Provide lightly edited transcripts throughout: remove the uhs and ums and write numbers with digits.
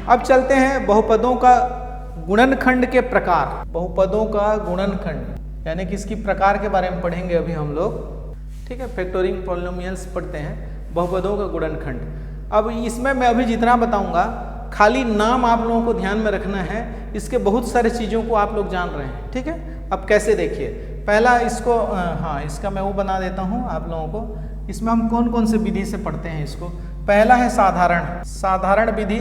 अब चलते हैं बहुपदों का गुणनखंड के प्रकार। बहुपदों का गुणनखंड यानी कि इसकी प्रकार के बारे में पढ़ेंगे अभी हम लोग, ठीक है। फैक्टोरिंग पॉलिनोमियल्स पढ़ते हैं, बहुपदों का गुणनखंड। अब इसमें मैं अभी जितना बताऊंगा खाली नाम आप लोगों को ध्यान में रखना है, इसके बहुत सारे चीज़ों को आप लोग जान रहे हैं, ठीक है। अब कैसे देखिए, पहला इसको इसका मैं वो बना देता हूँ आप लोगों को। इसमें हम कौन कौन से विधि से पढ़ते हैं इसको। पहला है साधारण विधि।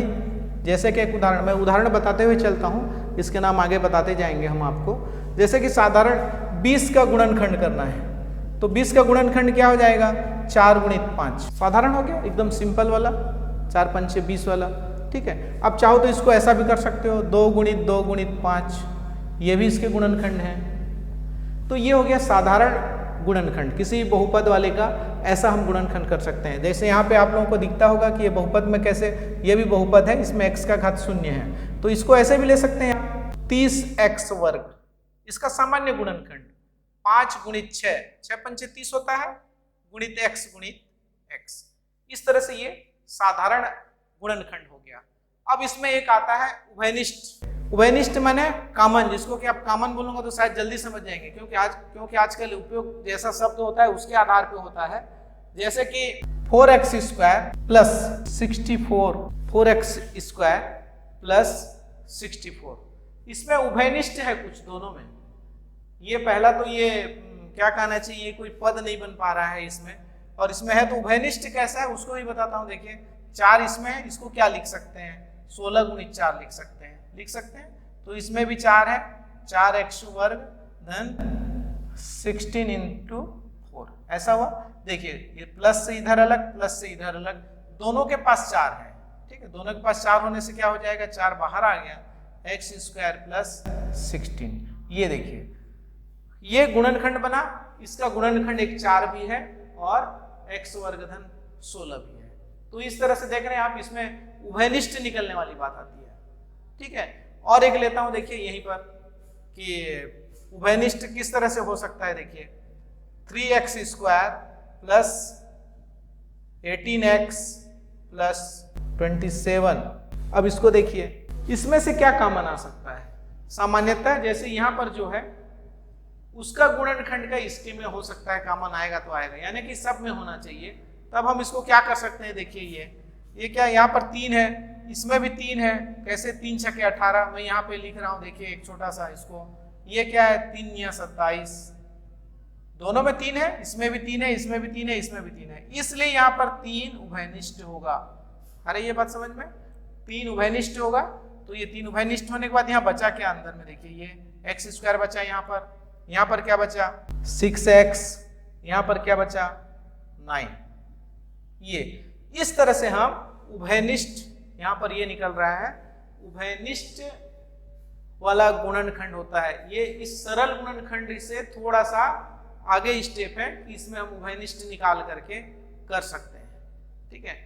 जैसे कि एक उदाहरण, मैं उदाहरण बताते हुए चलता हूँ, इसके नाम आगे बताते जाएंगे हम आपको। जैसे कि साधारण 20 का गुणनखंड करना है, तो 20 का गुणनखंड क्या हो जाएगा, 4 गुणित 5। साधारण हो गया, एकदम सिंपल वाला, 4 5 20 वाला, ठीक है। अब चाहो तो इसको ऐसा भी कर सकते हो, 2 गुणित 2 गुणित 5, ये भी इसके गुणनखंड है। तो ये हो गया साधारण गुणनखंड, किसी बहुपद वाले का ऐसा हम गुणनखंड कर सकते हैं। जैसे यहाँ पे आप लोगों को दिखता होगा कि ये बहुपद में कैसे, ये भी बहुपद है, इसमें x का घात 0 है, तो इसको ऐसे भी ले सकते हैं 30x वर्ग, इसका सामान्य गुणनखंड 5 गुणित 6, 6 पंचे 30 होता है, गुणित x। इस तरह से ये साधारण गुणनखंड हो गया। अब इसमें एक आता है उभयनिष्ठ। उभयनिष्ठ माने कॉमन, जिसको कि आप कॉमन बोलूंगा तो शायद जल्दी समझ जाएंगे, क्योंकि आजकल उपयोग जैसा शब्द होता है उसके आधार पे होता है। जैसे कि 4x square plus 64, 4x square plus 64, इसमें उभयनिष्ठ है कुछ दोनों में। ये पहला तो ये क्या कहना चाहिए, कोई पद नहीं बन पा रहा है इसमें, और इसमें है तो उभयनिष्ठ कैसा है उसको भी बताता हूँ। देखिए 4 इसमें है, इसको क्या लिख सकते हैं, 16 गुणित 4 लिख सकते हैं। तो इसमें भी 4 है, 4x वर्ग धन 16 इंटू 4, ऐसा हुआ। देखिए ये प्लस से इधर अलग, प्लस से इधर अलग, दोनों के पास 4 है, ठीक है। दोनों के पास 4 होने से क्या हो जाएगा, 4 बाहर आ गया, x स्क्वायर प्लस 16। ये देखिए ये गुणनखंड बना, इसका गुणनखंड एक 4 भी है और x वर्ग धन 16 भी है। तो इस तरह से देख रहे हैं आप, इसमें उभयनिष्ठ निकलने वाली बात आती है, ठीक है। और एक लेता हूं, देखिए यहीं पर कि उभयनिष्ठ किस तरह से हो सकता है। देखिए 3x square plus 18x plus 27। अब इसको देखिए, इसमें से क्या कॉमन आ सकता है। सामान्यतः जैसे यहां पर जो है उसका गुणनखंड का इसके में हो सकता है, कॉमन आएगा तो आएगा, यानी कि सब में होना चाहिए। तब हम इसको क्या कर सकते हैं, देखिए ये क्या, यहाँ पर 3 है, इसमें भी 3 है, कैसे 3 छके 18, मैं यहाँ पे लिख रहा हूँ, देखिए एक छोटा सा इसको, ये क्या है 3 या 27, दोनों में 3 है, इसमें भी 3 है, इसमें भी 3 है, इसमें भी 3 है, इसलिए यहाँ पर 3 उभयनिष्ठ होगा। अरे ये बात समझ में, 3 उभयनिष्ठ होगा। तो ये 3 उभयनिष्ठ होने के बाद यहाँ बचा क्या अंदर में, देखिए ये x स्क्वायर बचा, यहाँ पर क्या बचा 6x, यहाँ पर क्या बचा 9। ये इस तरह से हम उभयनिष्ठ, यहाँ पर ये निकल रहा है उभयनिष्ठ वाला गुणनखंड होता है। ये इस सरल गुणनखंड से थोड़ा सा आगे स्टेप है कि इसमें हम उभयनिष्ठ निकाल करके कर सकते हैं, ठीक है।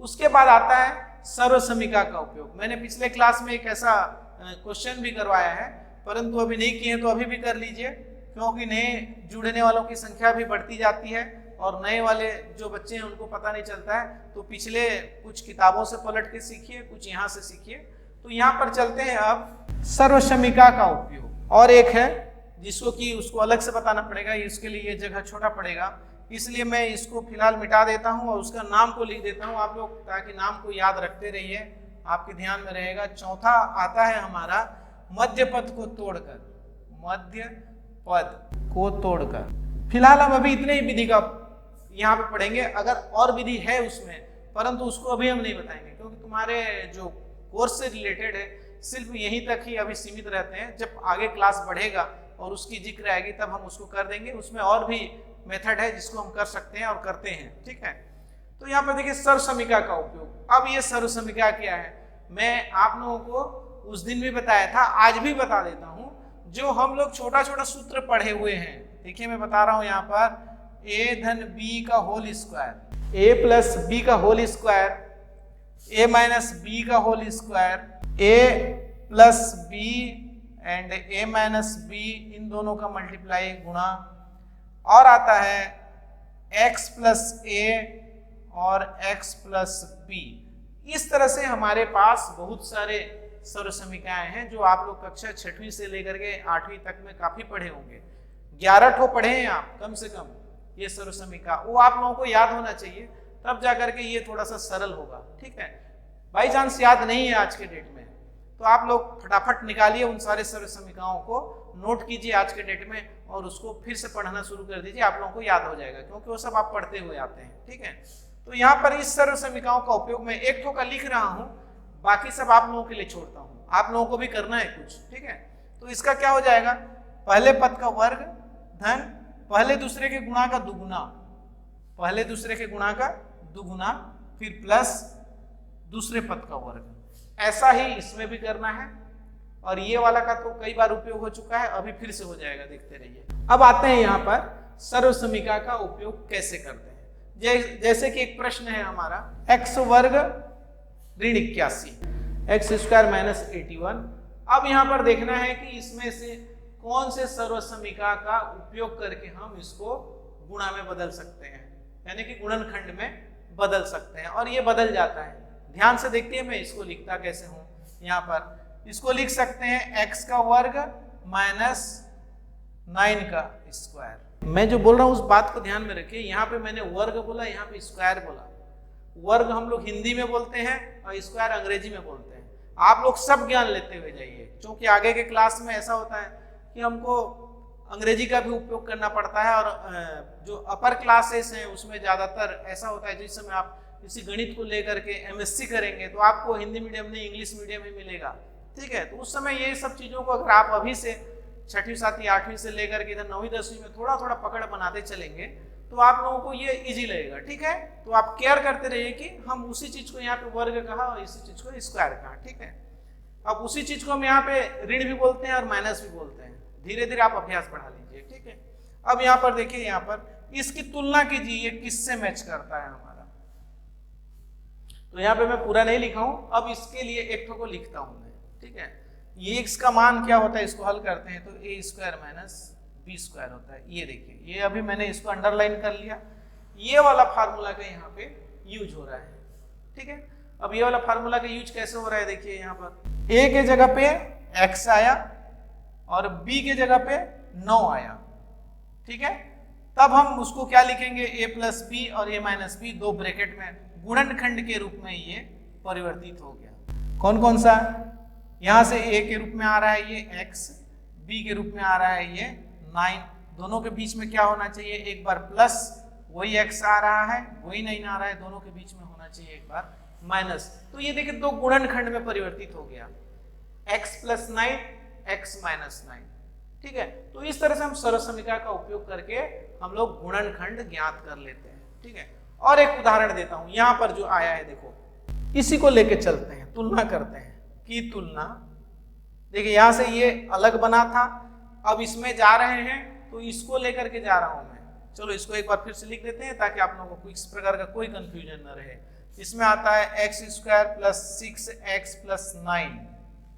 उसके बाद आता है सर्वसमीका का उपयोग। मैंने पिछले क्लास में एक ऐसा क्वेश्चन भी करवाया है, परंतु अभी नहीं किए तो अभी भी कर लीजिए, क्योंकि नए जुड़ने वालों की संख्या भी बढ़ती जाती है और नए वाले जो बच्चे हैं उनको पता नहीं चलता है। तो पिछले कुछ किताबों से पलट के सीखिए, कुछ यहाँ से सीखिए। तो यहाँ पर चलते हैं अब सर्वसमीका का उपयोग। और एक है जिसको कि उसको अलग से बताना पड़ेगा, इसके लिए ये जगह छोटा पड़ेगा, इसलिए मैं इसको फिलहाल मिटा देता हूँ और उसका नाम को लिख देता हूँ आप लोग, ताकि नाम को याद रखते रहिए, आपके ध्यान में रहेगा। चौथा आता है हमारा मध्य पद को तोड़कर, मध्य पद को तोड़कर। फिलहाल हम अभी इतने ही विधि का यहाँ पे पढ़ेंगे, अगर और विधि है उसमें, परंतु उसको अभी हम नहीं बताएंगे, क्योंकि तुम्हारे जो कोर्स से रिलेटेड है सिर्फ यहीं तक ही अभी सीमित रहते हैं। जब आगे क्लास बढ़ेगा और उसकी जिक्र आएगी तब हम उसको कर देंगे। उसमें और भी मेथड है जिसको हम कर सकते हैं और करते हैं, ठीक है। तो यहाँ पर देखिए सर्वसमीका का उपयोग। अब ये सर्वसमीका क्या है, मैं आप लोगों को उस दिन भी बताया था, आज भी बता देता हूँ। जो हम लोग छोटा छोटा सूत्र पढ़े हुए हैं, देखिए मैं बता रहा हूँ यहाँ पर, a धन b का whole square, a plus B का whole square, a minus B का whole square, a plus B and a minus B, इन दोनों का मल्टीप्लाई गुणा, और आता है x प्लस a और x प्लस b, इस तरह से हमारे पास बहुत सारे सर्व समीकरण हैं जो आप लोग कक्षा 6वीं से लेकर के 8वीं तक में काफी पढ़े होंगे। 11 ठो पढ़े हैं आप कम से कम ये सर्व समीकरण, वो आप लोगों को याद होना चाहिए, तब जाकर के ये थोड़ा सा सरल होगा। ठीक है, बाई चांस याद नहीं है आज के डेट में तो आप लोग फटाफट निकालिए उन सारे सर्व समीकरणों को, नोट कीजिए आज के डेट में और उसको फिर से पढ़ना शुरू कर दीजिए, आप लोगों को याद हो जाएगा क्योंकि वो सब आप पढ़ते हुए आते हैं। ठीक है, तो यहाँ पर इस सर्व समीकरणों का उपयोग मैं एक ठो का लिख रहा हूँ, बाकी सब आप लोगों के लिए छोड़ता हूँ, आप लोगों को भी करना है कुछ। ठीक है, तो इसका क्या हो जाएगा, पहले पद का वर्ग धन पहले दूसरे के गुणा का दुगुना, पहले दूसरे के गुणा का दुगुना, फिर प्लस दूसरे पद का वर्ग। ऐसा ही इसमें भी करना है, और ये वाला का तो कई बार उपयोग हो चुका है, अभी फिर से हो जाएगा, देखते रहिए। अब आते हैं यहाँ पर सर्व समीकरण का उपयोग कैसे करते हैं। जैसे कि एक प्रश्न है हमारा, x वर्ग ऋण 81 x स्क्वायर माइनस 81। अब यहाँ पर देखना है कि इसमें से कौन से सर्व समीकरण का उपयोग करके हम इसको गुणा में बदल सकते हैं, यानी कि गुणनखंड में बदल सकते हैं, और ये बदल जाता है। ध्यान से देखते हैं मैं इसको लिखता कैसे हूं। यहाँ पर इसको लिख सकते हैं x का वर्ग माइनस 9 का स्क्वायर। मैं जो बोल रहा हूं उस बात को ध्यान में रखिए, यहाँ पे मैंने वर्ग बोला, यहाँ पे स्क्वायर बोला। वर्ग हम लोग हिंदी में बोलते हैं और स्क्वायर अंग्रेजी में बोलते हैं। आप लोग सब ज्ञान लेते हुए जाइए, क्योंकि आगे के क्लास में ऐसा होता है कि हमको अंग्रेजी का भी उपयोग करना पड़ता है, और जो अपर क्लासेस हैं उसमें ज़्यादातर ऐसा होता है जिस समय आप किसी गणित को लेकर के MSc करेंगे तो आपको हिंदी मीडियम नहीं इंग्लिश मीडियम ही मिलेगा। ठीक है, तो उस समय ये सब चीज़ों को अगर आप अभी से 6वीं 7वीं 8वीं से लेकर के इधर 9वीं 10वीं में थोड़ा थोड़ा पकड़ बनाते चलेंगे तो आप लोगों को ये इजी लगेगा। ठीक है, तो आप केयर करते रहिए कि हम उसी चीज़ को यहाँ पे वर्ग कहा और इसी चीज़ को स्क्वायर कहा। ठीक है, अब उसी चीज़ को हम यहाँ पे ऋण भी बोलते हैं और माइनस भी बोलते हैं, धीरे धीरे आप अभ्यास बढ़ा लीजिए। ठीक है, अब यहाँ पर देखिए, यहाँ पर इसकी तुलना कीजिए ये किससे मैच करता है हमारा। तो यहाँ पे मैं पूरा नहीं लिखा हूं, अब इसके लिए एक ठो को लिखता हूं मैं। ठीक है, ये x का मान क्या होता है, इसको हल करते हैं तो a square minus b square होता है। ये देखिए, ये अभी मैंने इसको अंडरलाइन कर लिया, ये वाला फार्मूला का यहाँ पे यूज हो रहा है। ठीक है, अब ये वाला फार्मूला का यूज कैसे हो रहा है, देखिए यहाँ पर a के जगह पे x आया और b के जगह पे 9 आया। ठीक है, तब हम उसको क्या लिखेंगे, a प्लस बी और a माइनस बी, दो ब्रैकेट में गुणनखंड के रूप में ये परिवर्तित हो गया। कौन कौन सा, यहां से a के रूप में आ रहा है ये x, b के रूप में आ रहा है ये 9, दोनों के बीच में क्या होना चाहिए, एक बार प्लस, वही x आ रहा है, वही 9 आ रहा है, दोनों के बीच में होना चाहिए एक बार माइनस। तो ये देखिए दो गुणनखंड में परिवर्तित हो गया, x प्लस 9 x माइनस 9। ठीक है, तो इस तरह से हम सर्व समीकरण का उपयोग करके हम लोग गुणनखंड ज्ञात कर लेते हैं। ठीक है, और एक उदाहरण देता हूं, यहां पर जो आया है देखो, इसी को लेके चलते हैं, तुलना करते हैं की तुलना। देखिए यहां से ये अलग बना था, अब इसमें जा रहे हैं तो इसको लेकर के जा रहा हूं मैं। चलो इसको एक बार फिर से लिख देते हैं ताकि आप लोगों को इस प्रकार का कोई कंफ्यूजन न रहे। इसमें आता है x square plus 6x plus 9,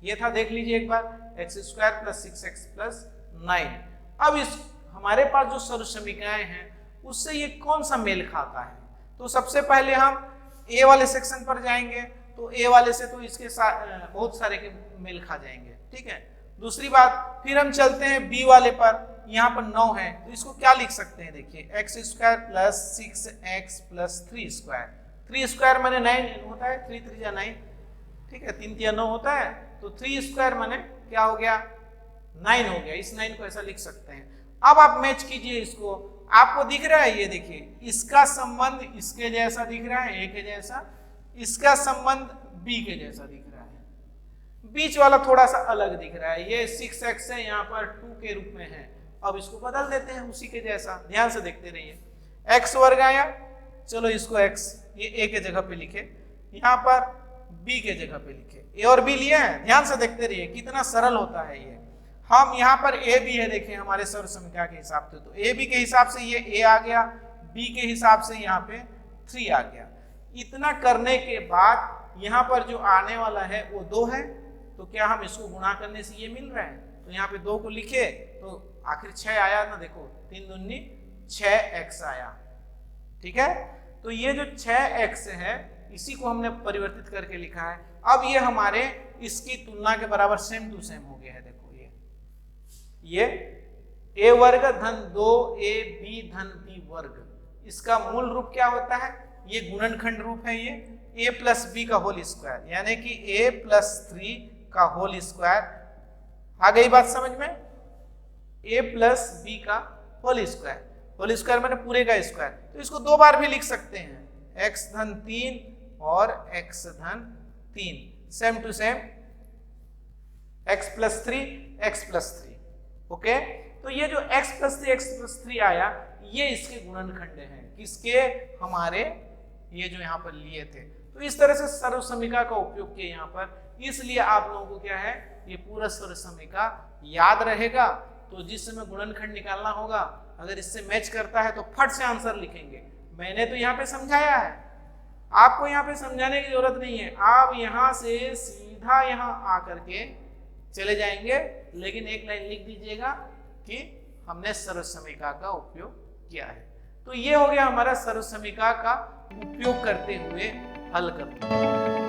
ये था, देख लीजिए एक बार, x square plus 6x plus 9। अब इस हमारे पास जो सर्व समीकरण हैं उससे ये कौन सा मेल खाता है, तो सबसे पहले हम a वाले सेक्शन पर जाएंगे, तो a वाले से तो इसके साथ बहुत सारे के मेल खा जाएंगे। ठीक है, दूसरी बात, फिर हम चलते हैं b वाले पर, यहाँ पर 9 है तो इसको क्या लिख सकते हैं, देखिए x square plus 6x plus 3 square. 3 square माने 9 होता है, 3 3 9। ठीक है, 3 3 9 होता है, तो 3 स्क्वायर माने क्या हो गया, 9 हो गया। इस 9 को ऐसा लिख सकते हैं। अब आप मैच कीजिए इसको, आपको दिख रहा है, ये देखिए इसका संबंध इसके जैसा दिख रहा है, a के जैसा, इसका संबंध b के जैसा दिख रहा है, बीच वाला थोड़ा सा अलग दिख रहा है, ये 6x है, यहाँ पर 2 के रूप में है। अब इसको बदल देते हैं उसी के जैसा, ध्यान से देखते रहिए। x वर्ग आया, चलो इसको x ये a के जगह पे लिखे, यहाँ पर b के जगह पे लिखे, a और b लिया है, ध्यान से देखते रहिए कितना सरल होता है ये। हम यहाँ पर a भी है, देखिए हमारे सर्व समीकरण के हिसाब से, तो a b के हिसाब से ये a आ गया, b के हिसाब से यहाँ पे 3 आ गया। इतना करने के बाद यहाँ पर जो आने वाला है वो 2 है, तो क्या हम इसको गुणा करने से ये मिल रहा है, तो यहाँ पे 2 को लिखे तो आखिर 6 आया ना, देखो 3 दूनी 6x आया। ठीक है, तो ये जो 6x है इसी को हमने परिवर्तित करके लिखा है। अब ये हमारे इसकी तुलना के बराबर सेम टू सेम हो गया है। देखो ये a वर्ग धन 2ab धन b वर्ग, इसका मूल रूप क्या होता है? ये गुणनखंड रूप है, ये a प्लस बी का होल स्क्वायर, यानी कि a प्लस 3 का होल स्क्वायर। आ गई बात समझ में? a प्लस बी का होल स्क्वायर मैंने पूरे का स्क्वायर। तो इसको दो बार भी लिख सकते हैं, x धन 3 और x धन 3, same to same x plus 3 okay. तो ये जो x प्लस 3 आया, ये इसके गुणनखंड हैं, किसके? हमारे ये जो यहाँ पर लिए थे। तो इस तरह से सर्वसमीका का उपयोग किया यहाँ पर, इसलिए आप लोगों को क्या है, ये पूरा सर्वसमीका याद रहेगा। तो जिस समय गुणनखंड निकालना होगा, अगर इससे मैच करता है तो फट से आंसर लिखेंगे। मैंने तो यहाँ पे समझाया है, आपको यहाँ पे समझाने की जरूरत नहीं है, आप यहाँ से सीधा यहाँ आकर के चले जाएंगे, लेकिन एक लाइन लिख दीजिएगा कि हमने सर्वसमीका का उपयोग किया है। तो ये हो गया हमारा सर्वसमीका का उपयोग करते हुए हल करना।